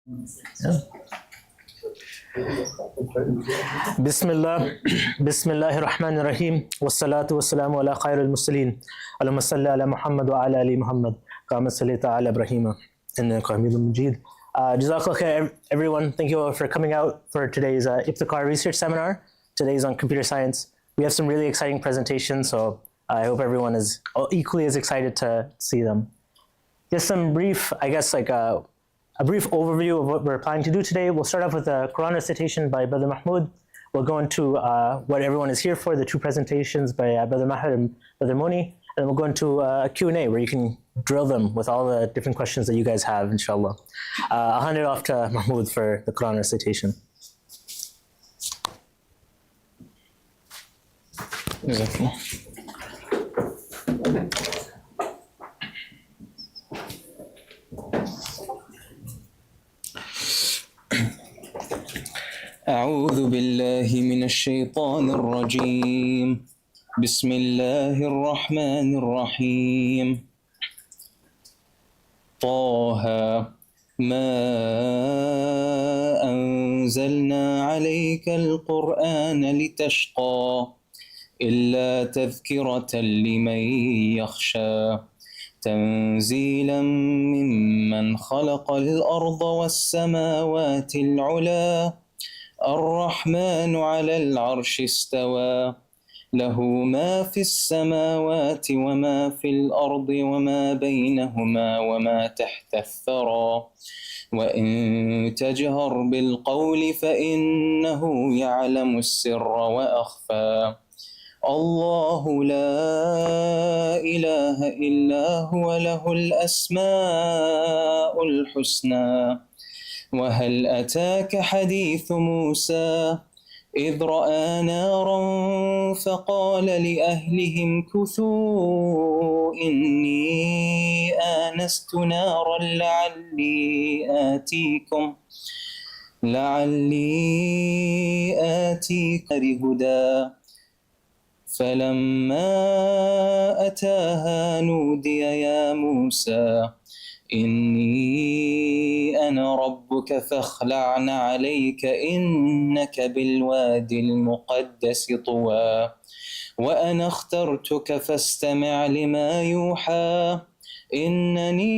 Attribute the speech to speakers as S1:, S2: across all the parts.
S1: Yeah. Bismillah, Bismillahir Rahmanir Rahim, wassalatu wassalamu ala khairil mursalin, Allahumma salli ala Muhammad wa ala ali Muhammad, kama sallaita ala Ibrahim, innaka Hamidum Majid. Jazakallah khair, everyone. Thank you all for coming out for today's Ibtikar research seminar. Today's on computer science. We have some really exciting presentations, so I hope everyone is equally as excited to see them. Just some brief, I guess, like a brief overview of what we're planning to do today. We'll start off with a Quran recitation by Brother Mahmoud. We'll go into what everyone is here for, the two presentations by Brother Maher and Brother Moni, and we'll go into a Q&A where you can drill them with all the different questions that you guys have, inshallah. I'll hand it off to Mahmoud for the Quran recitation.
S2: أعوذ بالله من الشيطان الرجيم بسم الله الرحمن الرحيم طه ما أنزلنا عليك القرآن لتشقى إلا تذكرة لمن يخشى تنزيلا ممن خلق الأرض والسماوات العلى الرحمن على العرش استوى له ما في السماوات وما في الأرض وما بينهما وما تحت الثرى وإن تجهر بالقول فإنه يعلم السر وأخفى الله لا إله إلا هو له الأسماء الحسنى وهل أتاك حديث موسى إذ رأى نارا فقال لأهلهم كثوا إني آنست نارا لعلي آتيكم هدى فلما أتاها نودي يا موسى إني أنا ربك فاخلع عليك إنك بالوادي المقدس طوى وأنا اخترتك فاستمع لما يوحى إنني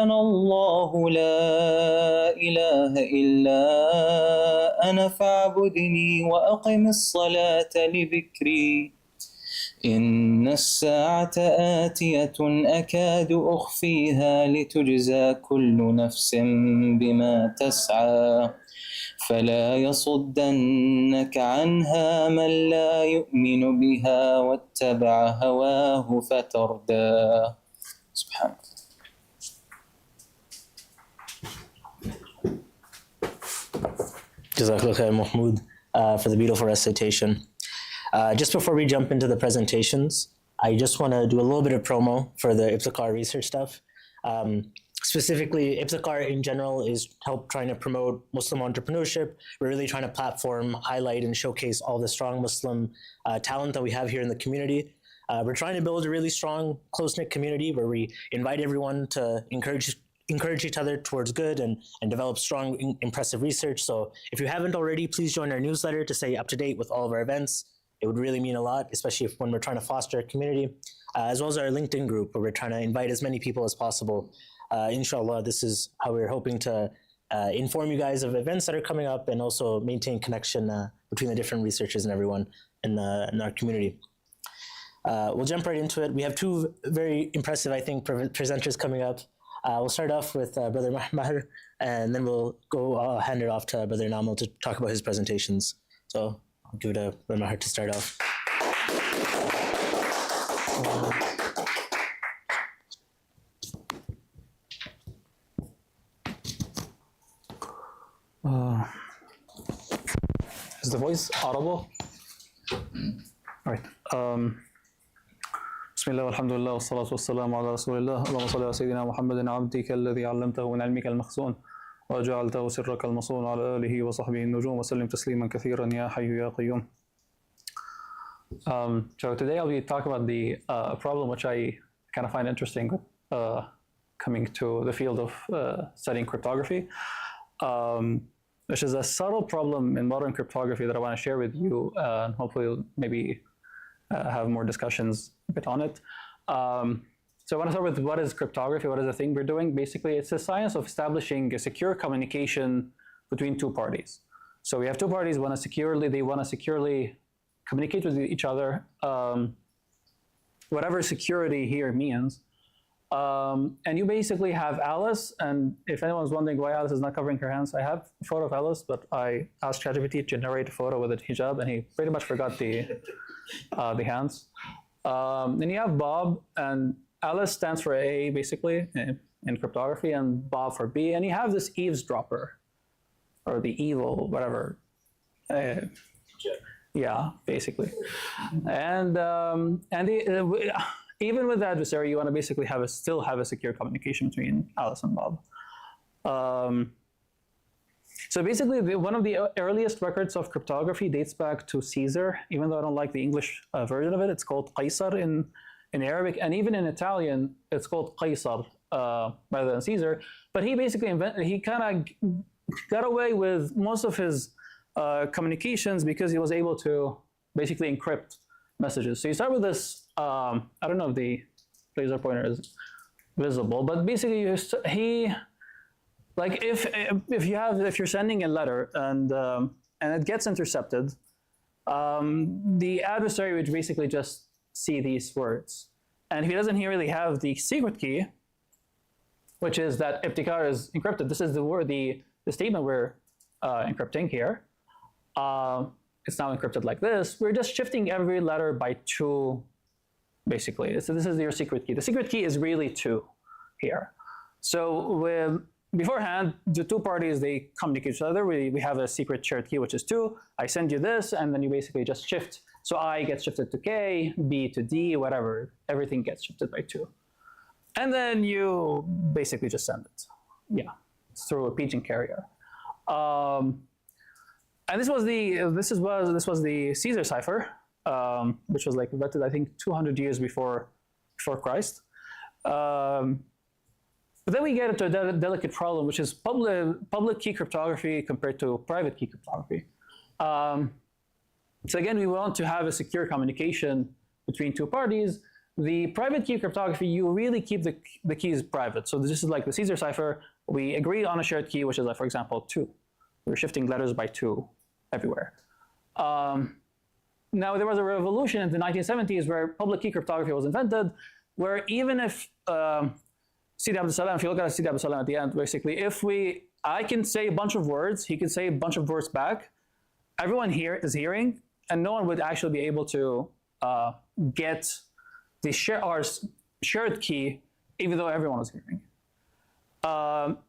S2: أنا الله لا إله إلا أنا فاعبدني وأقم الصلاة لذكري إن الساعة آتية أكاد أخفيها لتجزى كل نفس بما تسعى فلا يصدنك عنها من لا يؤمن بها واتبع هواه فتردى سبحان الله.
S1: Jazakallah khair, Mahmoud, for the beautiful recitation. Just before we jump into the presentations, I just want to do a little bit of promo for the Ibtikar research stuff. Specifically, Ibtikar in general is trying to promote Muslim entrepreneurship. We're really trying to platform, highlight, and showcase all the strong Muslim talent that we have here in the community. We're trying to build a really strong, close-knit community where we invite everyone to encourage each other towards good and develop strong, impressive research. So if you haven't already, please join our newsletter to stay up to date with all of our events. It would really mean a lot, especially when we're trying to foster a community, as well as our LinkedIn group, where we're trying to invite as many people as possible. Inshallah, this is how we're hoping to inform you guys of events that are coming up and also maintain connection between the different researchers and everyone in our community. We'll jump right into it. We have two very impressive, I think, presenters coming up. We'll start off with Brother Maher, and then we'll go hand it off to Brother Enamul to talk about his presentations. So I'll give it to Brother Maher to start off.
S3: Is the voice audible? All right. بسم الله والحمد لله والصلاة والسلام على رسول الله اللهم صل على سيدنا محمد عبدك الذي علمته من علمك المخزون وجعلته سرك المصون على آله وصحبه النجوم وسلم تسليما كثيرا يا حي يا قيوم. So today I'll be talking about the problem which I kind of find interesting with coming to the field of studying cryptography, which is a subtle problem in modern cryptography that I want to share with you, and hopefully we'll maybe have more discussions a bit on it. So I want to start with what is cryptography, what is the thing we're doing. Basically, it's the science of establishing a secure communication between two parties. So we have two parties, they want to securely communicate with each other, whatever security here means. And you basically have Alice, and if anyone's wondering why Alice is not covering her hands, I have a photo of Alice, but I asked ChatGPT to generate a photo with a hijab, and he pretty much forgot the hands. Then you have Bob, and Alice stands for A, basically, in cryptography, and Bob for B, and you have this eavesdropper, or the evil, whatever. Yeah, basically. And even with the adversary, you want to basically still have a secure communication between Alice and Bob. So basically, one of the earliest records of cryptography dates back to Caesar, even though I don't like the English version of it. It's called Qaisar in Arabic, and even in Italian, it's called Qaisar rather than Caesar. But he basically he kind of got away with most of his communications because he was able to basically encrypt messages. So you start with this, I don't know if the laser pointer is visible, but basically if you're sending a letter and it gets intercepted, the adversary would basically just see these words. And if he doesn't really have the secret key, which is that Ibtikar is encrypted, this is the statement we're encrypting here. It's now encrypted like this. We're just shifting every letter by 2, basically. So this is your secret key. The secret key is really 2 here. So beforehand, the two parties, they communicate each other. We have a secret shared key, which is 2. I send you this, and then you basically just shift. So I gets shifted to K, B to D, whatever. Everything gets shifted by 2. And then you basically just send it. Yeah, through a pigeon carrier. And this was the Caesar cipher, which was like invented, I think, 200 years before Christ. But then we get into a delicate problem, which is public key cryptography compared to private key cryptography. So again, we want to have a secure communication between two parties. The private key cryptography, you really keep the keys private. So this is like the Caesar cipher. We agree on a shared key, which is like, for example, 2. We're shifting letters by 2 everywhere. Now, there was a revolution in the 1970s where public key cryptography was invented, where even if Sidi Abdul Salam, if you look at Sidi Abdul Salam at the end, basically, I can say a bunch of words, he can say a bunch of words back, everyone here is hearing, and no one would actually be able to get the shared key, even though everyone was hearing.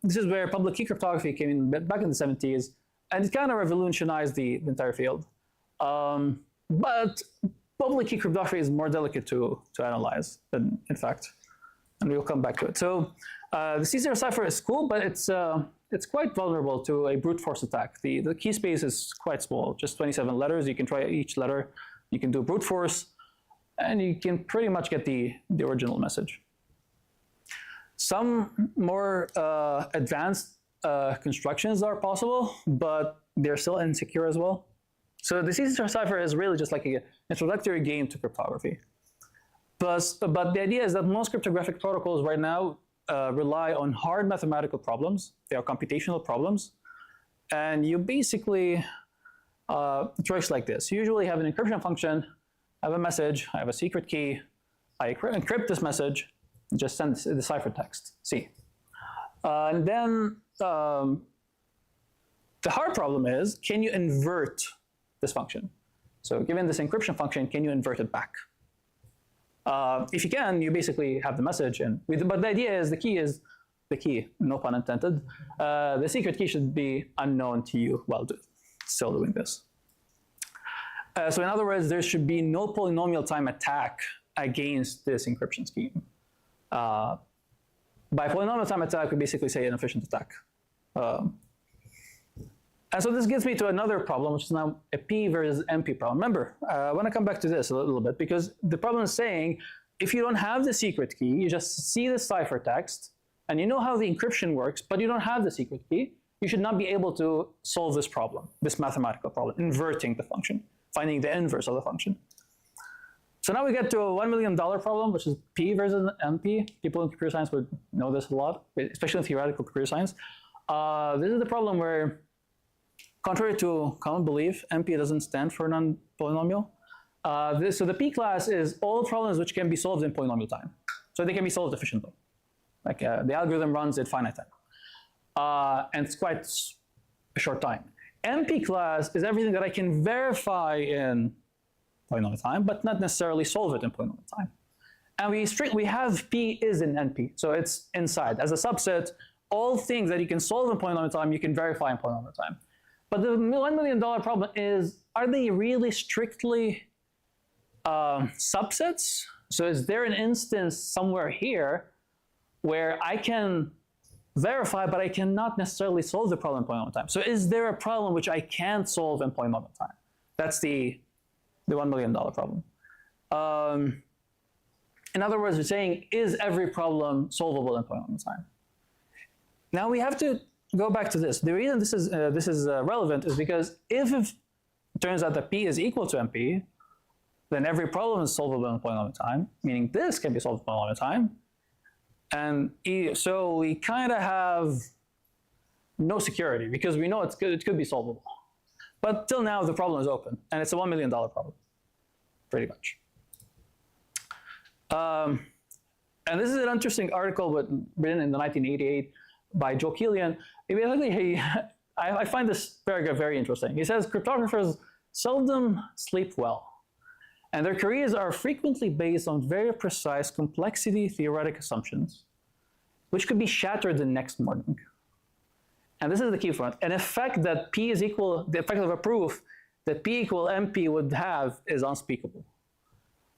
S3: This is where public key cryptography came in back in the 70s, and it kind of revolutionized the entire field. But public key cryptography is more delicate to analyze, in fact, and we'll come back to it. So the Caesar cipher is cool, but it's quite vulnerable to a brute force attack. The key space is quite small, just 27 letters. You can try each letter. You can do brute force, and you can pretty much get the original message. Some more advanced constructions are possible, but they're still insecure as well. So the Caesar cipher is really just like an introductory game to cryptography. But the idea is that most cryptographic protocols right now rely on hard mathematical problems. They are computational problems. And you basically, it works like this. You usually have an encryption function, I have a message, I have a secret key, I encrypt this message, just send the ciphertext, C. And then the hard problem is, can you invert this function? So given this encryption function, can you invert it back? If you can, you basically have the message. But the idea is the key, no pun intended. The secret key should be unknown to you while still doing this. So in other words, there should be no polynomial time attack against this encryption scheme. By polynomial time attack, we basically say an efficient attack. And so this gets me to another problem, which is now a P versus NP problem. Remember, I want to come back to this a little bit, because the problem is saying, if you don't have the secret key, you just see the ciphertext, and you know how the encryption works, but you don't have the secret key, you should not be able to solve this problem, this mathematical problem, inverting the function, finding the inverse of the function. So now we get to a $1 million problem, which is P versus MP. People in computer science would know this a lot, especially in theoretical computer science. This is the problem where, contrary to common belief, MP doesn't stand for non-polynomial. So the P class is all problems which can be solved in polynomial time. So they can be solved efficiently. Like the algorithm runs at finite time. And it's quite a short time. MP class is everything that I can verify in polynomial time, but not necessarily solve it in polynomial time. And we have P is in NP, so it's inside. As a subset, all things that you can solve in polynomial time, you can verify in polynomial time. But the $1 million problem is, are they really strictly subsets? So is there an instance somewhere here where I can verify, but I cannot necessarily solve the problem in polynomial time? So is there a problem which I can't solve in polynomial time? That's the $1 million problem. In other words, we're saying, is every problem solvable in polynomial time? Now we have to go back to this. The reason this is relevant is because if it turns out that P is equal to MP, then every problem is solvable in polynomial time, meaning this can be solved in polynomial time. And so we kind of have no security because we know it could be solvable. But till now, the problem is open, and it's a $1 million problem, pretty much. And this is an interesting article written in 1988 by Joe Killian. Basically, I find this paragraph very interesting. He says, cryptographers seldom sleep well, and their careers are frequently based on very precise complexity theoretic assumptions, which could be shattered the next morning. And this is the key point. An effect that P is equal, the effect of a proof that P equal MP would have is unspeakable.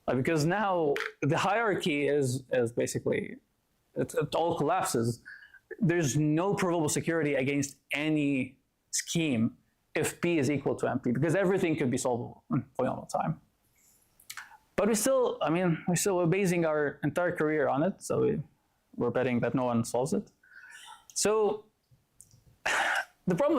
S3: Because now the hierarchy is basically, it all collapses. There's no provable security against any scheme if P is equal to MP, because everything could be solvable in polynomial time. But we're basing our entire career on it, so we're betting that no one solves it. So the problem